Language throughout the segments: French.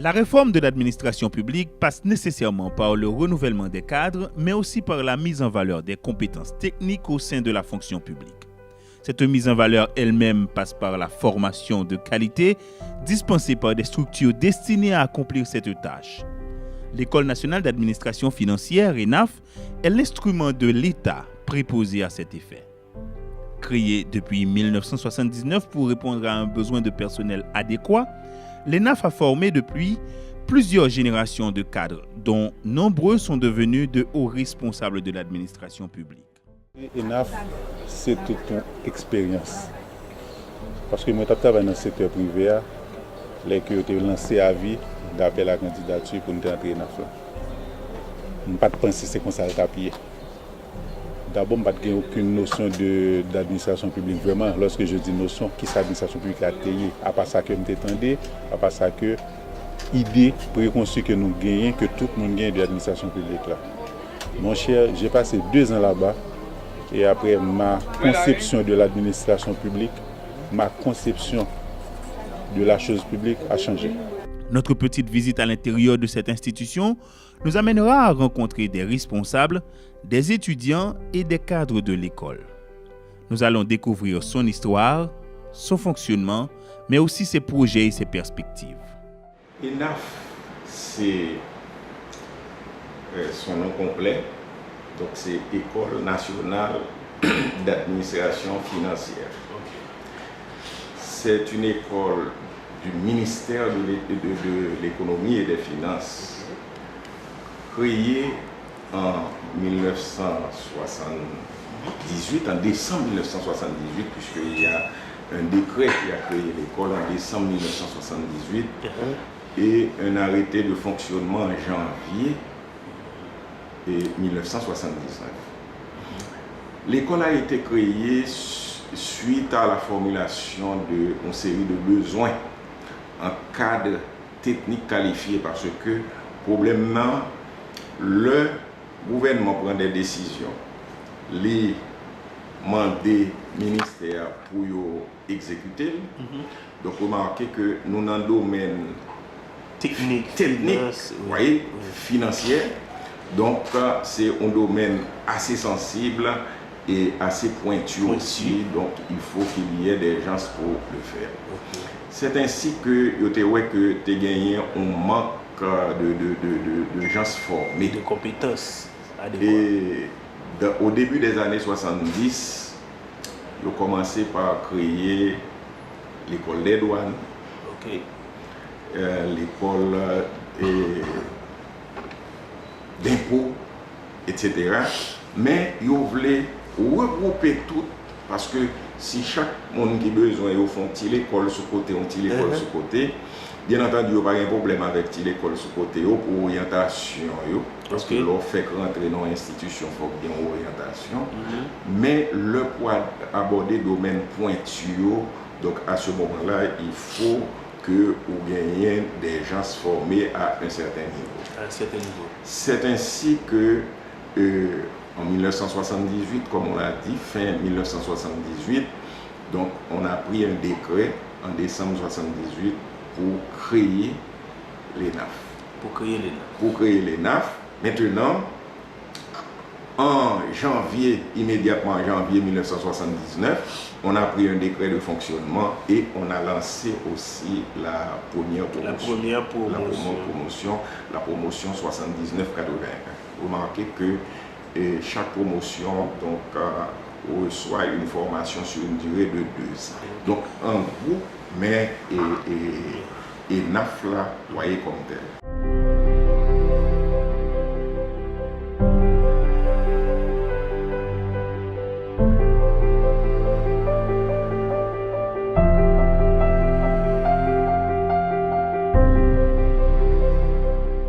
La réforme de l'administration publique passe nécessairement par le renouvellement des cadres, mais aussi par la mise en valeur des compétences techniques au sein de la fonction publique. Cette mise en valeur elle-même passe par la formation de qualité dispensée par des structures destinées à accomplir cette tâche. L'École nationale d'administration financière, ENAF, est l'instrument de l'État préposé à cet effet. Créée depuis 1979 pour répondre à un besoin de personnel adéquat, l'ENAF a formé depuis plusieurs générations de cadres, dont nombreux sont devenus de hauts responsables de l'administration publique. ENAF, c'est toute une expérience. Parce que moi, je travaille dans le secteur privé, les que j'ai lancé à vie d'appel à candidature pour nous entrer dans ENAF. Je n'ai pas pensé que c'est comme ça le papier. D'abord, je n'ai aucune notion d'administration publique. Vraiment, lorsque je dis notion, qui c'est l'administration publique à tailler, à part ça que je m'étendais, à part ça que l'idée préconçue que nous gagnons, que tout le monde gagne de l'administration publique là. Mon cher, j'ai passé 2 ans là-bas et après ma conception de l'administration publique, ma conception de la chose publique a changé. Notre petite visite à l'intérieur de cette institution nous amènera à rencontrer des responsables, des étudiants et des cadres de l'école. Nous allons découvrir son histoire, son fonctionnement, mais aussi ses projets et ses perspectives. ENAF, c'est son nom complet, donc c'est École nationale d'administration financière. C'est une école du ministère de l'économie et des finances, créée en 1978, en décembre 1978, puisqu'il y a un décret qui a créé l'école en décembre 1978 et un arrêté de fonctionnement en janvier 1979. L'école a été créée suite à la formulation d'une série de besoins en cadre technique qualifié parce que, probablement, le gouvernement prend des décisions, les mandats ministères pour exécuter. Donc, remarquez que nous, dans le domaine technique oui, financier, donc c'est un domaine assez sensible et assez pointu aussi, donc il faut qu'il y ait des gens pour le faire. C'est ainsi que tu as gagné un manque de gens formés. De compétences adéquates. Et au début des années 70, ils ont commencé par créer l'école des douanes, l'école d'impôts, etc. Mais ils voulaient regrouper tout parce que si chaque monde qui a besoin, ils font l'école sur côté, l'école sur côté. Bien entendu, il n'y a pas de problème avec l'école sur côté pour orientation. Parce que l'on fait rentrer dans l'institution, il faut bien orientation. Mais le point aborder domaine pointu, donc à ce moment-là, il faut que vous gagnez des gens formés à un certain niveau. C'est ainsi que en 1978, comme on l'a dit, fin 1978, donc on a pris un décret en décembre 1978 pour créer l'ENAF. Pour créer l'ENAF. Maintenant, en janvier, immédiatement en janvier 1979, on a pris un décret de fonctionnement et on a lancé aussi la première promotion, la promotion 79-81. Vous remarquez que chaque promotion donc, reçoit une formation sur une durée de 2 ans. Donc en gros, mais ENAF là, voyez comme tel.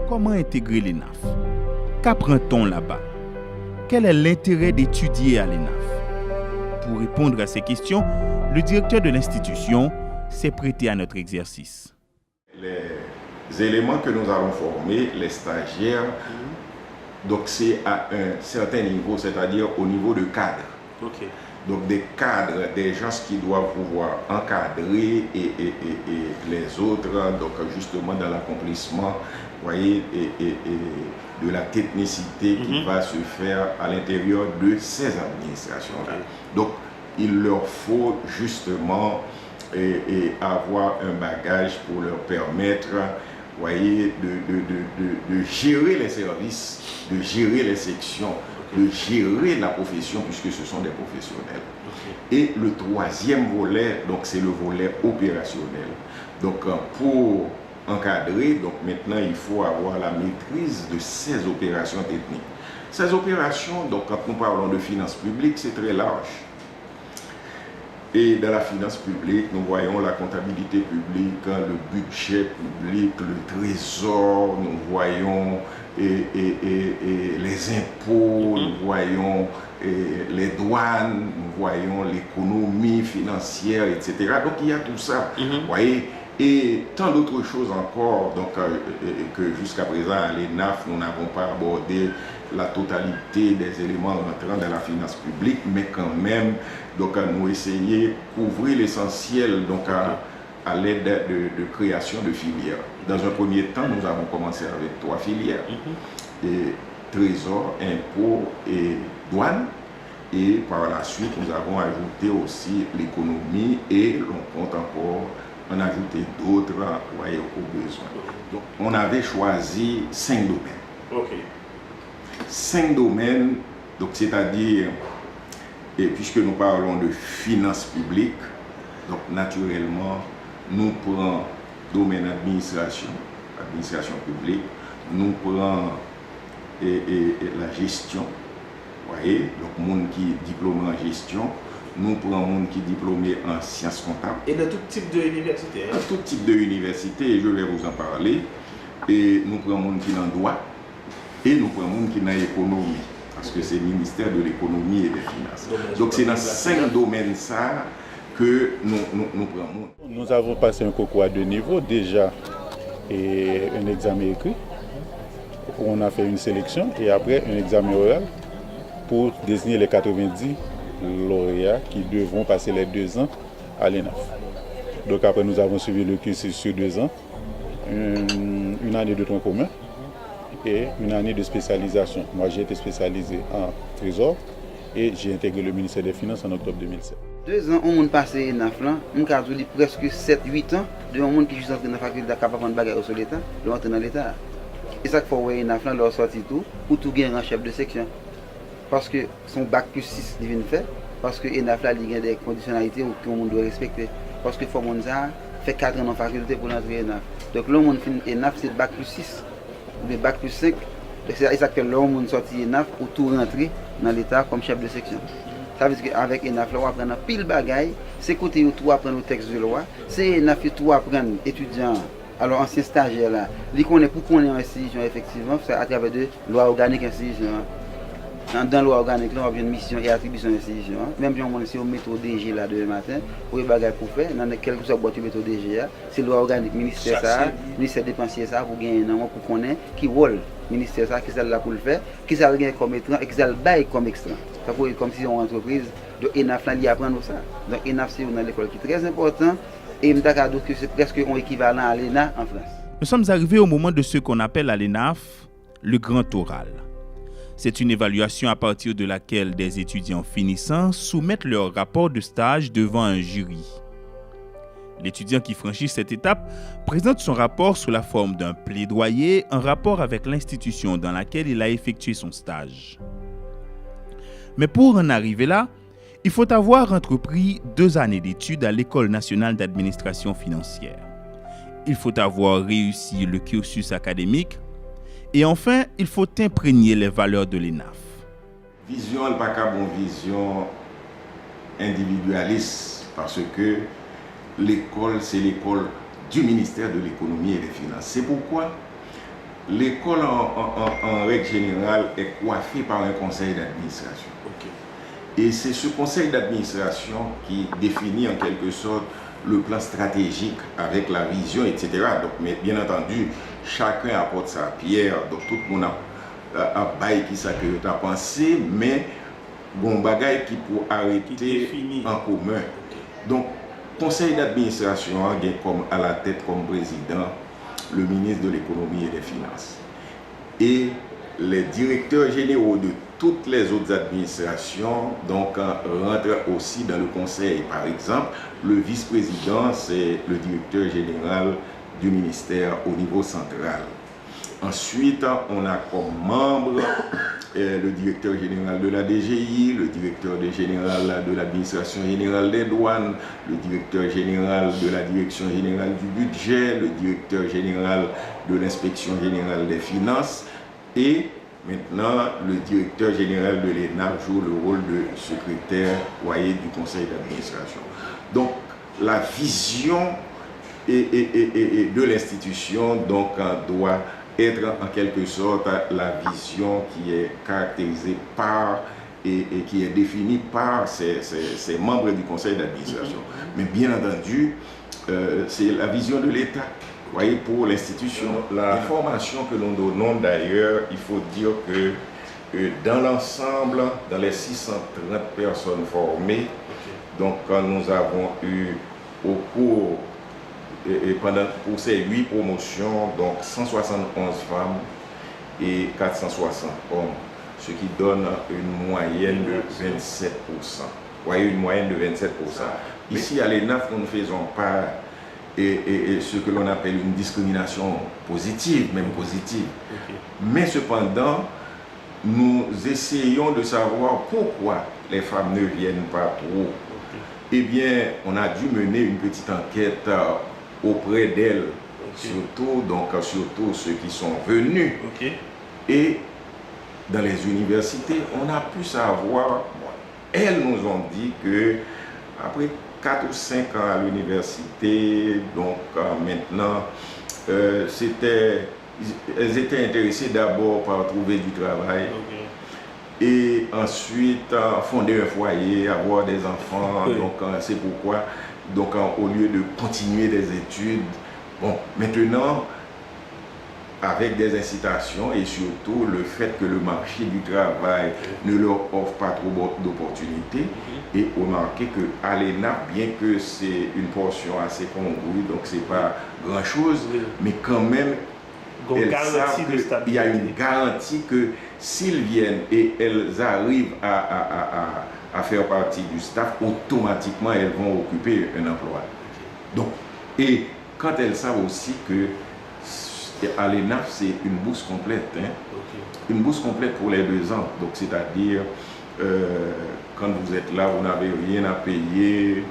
Comment intégrer l'ENAF? Qu'apprend-on là-bas? Quel est l'intérêt d'étudier à l'ENAF? Pour répondre à ces questions, le directeur de l'institution s'est prêté à notre exercice. Les éléments que nous allons former, les stagiaires, donc c'est à un certain niveau, c'est-à-dire au niveau de cadre. Donc des cadres, des gens qui doivent pouvoir encadrer et les autres, donc justement dans l'accomplissement, voyez, de la technicité qui va se faire à l'intérieur de ces administrations-là. Donc il leur faut justement avoir un bagage pour leur permettre, voyez, de gérer les services, de gérer les sections, de gérer la profession, puisque ce sont des professionnels. Et le troisième volet, donc c'est le volet opérationnel. Donc pour encadrer, donc maintenant il faut avoir la maîtrise de ces opérations techniques. Ces opérations, donc quand nous parlons de finances publiques, c'est très large. Et dans la finance publique, nous voyons la comptabilité publique, le budget public, le trésor, nous voyons les impôts, nous voyons les douanes, nous voyons l'économie financière, etc. Donc il y a tout ça, vous voyez, et tant d'autres choses encore, donc que jusqu'à présent à l'ENAF, nous n'avons pas abordé la totalité des éléments rentrant dans la finance publique, mais quand même, donc nous essayer de couvrir l'essentiel donc à l'aide de création de filières. Dans un premier temps, nous avons commencé avec 3 filières, et trésor, impôts et douane. Et par la suite, nous avons ajouté aussi l'économie et l'on compte encore en ajouter d'autres voyez, au besoin. Donc, on avait choisi 5 domaines. 5 domaines, donc c'est-à-dire, et puisque nous parlons de finances publiques, donc naturellement, nous prenons domaine administration publique, nous prenons la gestion, voyez, donc monde qui est diplômé en gestion, nous prenons monde qui est diplômé en sciences comptables. Et de tout type d'université. De tout type d'université, et je vais vous en parler. Et nous prenons monde qui est en droit, et nous prenons monde qui est en économie, parce que c'est le ministère de l'économie et des finances. Donc c'est dans 5 domaines ça que nous prenons. Nous avons passé un concours à 2 niveaux, déjà, et un examen écrit. On a fait une sélection et après un examen oral pour désigner les 90 lauréats qui devront passer les 2 ans à l'ENAF. Donc après nous avons suivi le cursus sur 2 ans, une année de tronc commun et une année de spécialisation. Moi j'ai été spécialisé en trésor et j'ai intégré le ministère des Finances en octobre 2007. 2 ans, on a passé l'ENAF là, on a dit presque 7-8 ans, de monde qui est juste entré dans la faculté capable de faire sur l'État, de rentrer dans l'État. Et ça qu'il faut voir l'ENAF là, leur sortie tout, pour tout gagner en chef de section. Parce que son bac plus 6 il vient de faire, parce que l'ENAF là, il y a des conditionnalités que le monde doit respecter. Parce que il faut que ça fait 4 ans dans la faculté pour entrer l'ENAF. Donc là, on finit l'ENAF, c'est le bac plus 6, ou le bac plus 5. C'est exactement là où on sortit l'ENAF pour tout rentrer dans l'État comme chef de section. Ça veut dire qu'avec l'ENAF, on apprend pile bagaille, c'est côté où tout apprendre le texte de loi, c'est l'ENAF tout apprendre étudiant, alors ancien stagiaire là, il connaît pour qu'on ait une institution effectivement, c'est à travers de loi organique institution. Dans la loi organique, là, on a une mission et attribution d'institution. Même si on met au DG là demain matin, pour les bagages pour faire, dans quel que soit boîte au DG, c'est loi organique, ministère ça, ministère dépensier ça, pour gagner un nom pour connaître qui rôle ministère ça, qui ça là pour le faire, qui ça gagne comme étranger et qui ça le bail comme extra. Ça faut comme si on entreprise, donc ENAF là, il apprendre ça. Donc ENAF c'est dans l'école qui est très important et je m'attends que c'est presque un équivalent à l'ENA en France. Nous sommes arrivés au moment de ce qu'on appelle à l'ENAF le grand oral. C'est une évaluation à partir de laquelle des étudiants finissants soumettent leur rapport de stage devant un jury. L'étudiant qui franchit cette étape présente son rapport sous la forme d'un plaidoyer en rapport avec l'institution dans laquelle il a effectué son stage. Mais pour en arriver là, il faut avoir entrepris 2 années d'études à l'École nationale d'administration financière. Il faut avoir réussi le cursus académique. Et enfin, il faut imprégner les valeurs de l'ENAF. Vision, elle n'est pas qu'une vision individualiste, parce que l'école, c'est l'école du ministère de l'économie et des finances. C'est pourquoi l'école, en règle générale, est coiffée par un conseil d'administration. Et c'est ce conseil d'administration qui définit en quelque sorte le plan stratégique avec la vision, etc. Donc, mais bien entendu, chacun apporte sa pierre, donc tout le monde a bail qui ça que tu as pensé, mais gon bagay qui pour arrêter en commun. Donc, conseil d'administration a comme à la tête comme président le ministre de l'économie et des finances. Et les directeurs généraux de toutes les autres administrations donc rentrent aussi dans le conseil. Par exemple, le vice-président, c'est le directeur général du ministère au niveau central. Ensuite, on a comme membre le directeur général de la DGI, le directeur général de l'administration générale des douanes, le directeur général de la direction générale du budget, le directeur général de l'inspection générale des finances et maintenant le directeur général de l'ENAC joue le rôle de secrétaire du conseil d'administration. Donc la vision de l'institution donc doit être en quelque sorte la vision qui est caractérisée par et qui est définie par ces membres du conseil d'administration. Mais bien entendu, c'est la vision de l'État, pour l'institution. La formation que nous donnons d'ailleurs, il faut dire que dans l'ensemble, dans les 630 personnes formées, donc nous avons eu au cours pour ces 8 promotions, donc 171 femmes et 460 hommes, ce qui donne une moyenne de 27%. Une moyenne de 27%. Ici à l'ENAF, nous ne faisons pas ce que l'on appelle une discrimination positive, même positive. Mais cependant, nous essayons de savoir pourquoi les femmes ne viennent pas trop. Eh bien, on a dû mener une petite enquête auprès d'elles, surtout ceux qui sont venus. Et dans les universités, on a pu savoir, elles nous ont dit que après 4 ou 5 ans à l'université, donc maintenant, elles étaient intéressées d'abord par trouver du travail. Et ensuite fonder un foyer, avoir des enfants. Donc c'est pourquoi au lieu de continuer des études, maintenant avec des incitations et surtout le fait que le marché du travail ne leur offre pas trop d'opportunités, et remarquez qu'à l'ENAP, bien que c'est une portion assez congrue, donc c'est pas grand chose, mais quand même il y a une garantie que s'ils viennent et elles arrivent à faire partie du staff, automatiquement elles vont occuper un emploi. Donc, et quand elles savent aussi que à l'ENAF, c'est une bourse complète, une bourse complète pour les 2 ans. Donc, c'est-à-dire, quand vous êtes là, vous n'avez rien à payer,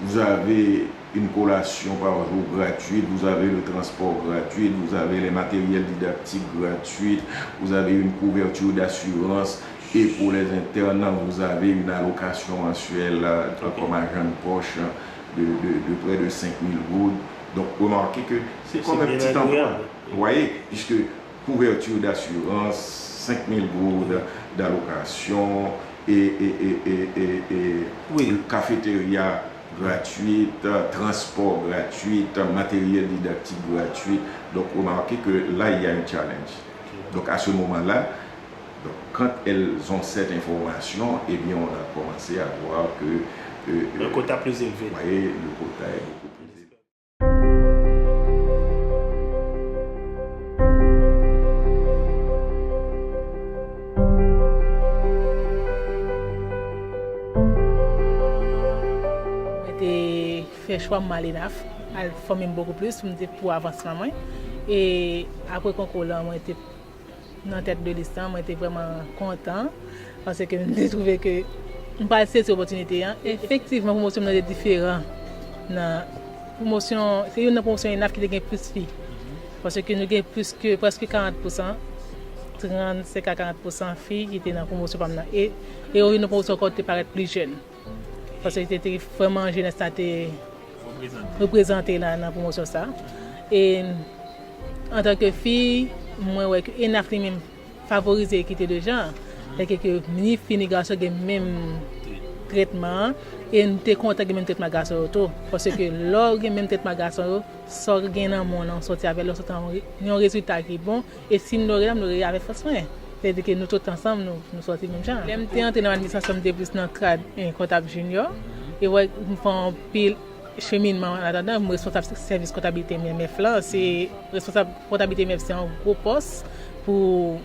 vous avez une collation par jour gratuite, vous avez le transport gratuit, vous avez les matériels didactiques gratuits, vous avez une couverture d'assurance et pour les internes, vous avez une allocation mensuelle comme agent de poche de près de 5 000 gouttes. Donc, remarquez que c'est comme un petit emploi. Vous voyez, puisque couverture d'assurance, 5 000 gouttes d'allocation et cafétéria gratuite, transport gratuit, matériel didactique gratuit. Donc, remarquez que là, il y a un challenge. Donc, à ce moment-là, quand elles ont cette information, eh bien, on a commencé à voir que le quota plus élevé. Vous voyez, le quota est beaucoup plus élevé. J'ai fait choix de l'ENAF, à former beaucoup plus pour avancer. Et après le concours, moi j'étais dans la tête de liste, moi j'étais vraiment content parce que j'ai trouvé que je pas cette opportunité. Effectivement, la promotion est différente. C'est une promotion ENAF qui a plus de filles. Parce que nous avons plus que presque 40%, 35 à 40% de filles qui étaient dans la promotion. Et une promotion qui paraît plus jeune. Parce que c'était vraiment jeunesse représentée dans la promotion. Et en tant que fille, moi, ENAF même favorisé l'équité de genre. Et que ni filles ni garçons ont le même traitement. Et nous sommes contents de même traitement garçon. Parce que lors du même traitement garçon, sort gain dans mon sorti avec un résultat qui est bon. Et si nous l'aurions avec force, C'est-à-dire que nous tous ensemble, nous sortons même champ. Je suis entré dans l'administration de plus dans le cadre comptable junior. Et ouais, nous faisons pile cheminement en attendant. Je suis responsable service comptabilité MEF là. C'est responsable comptabilité MEF, c'est un gros poste pour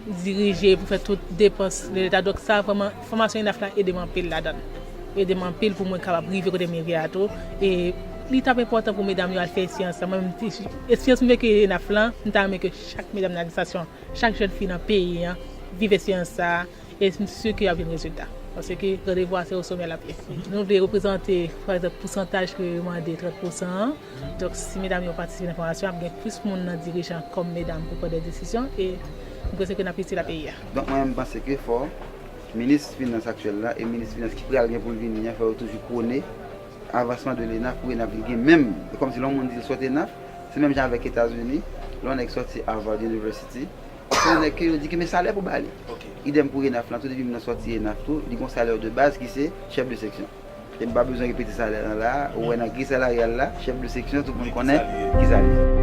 diriger, pour faire toutes les dépenses de l'État. Donc ça, vraiment, formation INAF là, aide-moi pile là-dedans. Aide-moi pile pour moi capable de vivre côté mes viatos. Et c'est important pour mesdames de faire science. Et science veut que INAF là, nous avons que chaque mesdame de l'administration, chaque jeune fille dans le pays, vive science ça. Et c'est sûr qu'il y a un résultat. Parce que le devoir, c'est au sommet de la pied. Nous devons représenter le pourcentage que nous demandons, 30%. Donc, si mesdames ont participé à l'information, il y a plus de monde dirigeants comme mesdames pour prendre des décisions. Et nous pensons que nous avons la pays. Donc, moi, je pense que faut le ministre des Finances actuel là, et le ministre des Finances qui pourrait aller pour venir, il faut toujours connaître l'avancement de l'ENAF pour naviguer. Même, comme si l'on dit soit ENAF, c'est même genre avec les États-Unis, là on est sorti à Harvard University. On dit que mes salaires pour Bali. Idem pour ENAF, tout depuis que je suis sorti ENAF, il y a un salaire de base qui c'est chef de section. Il n'y a pas besoin de répéter salaire là, ou un gris salarial là, chef de section, tout le monde connaît qui salaire.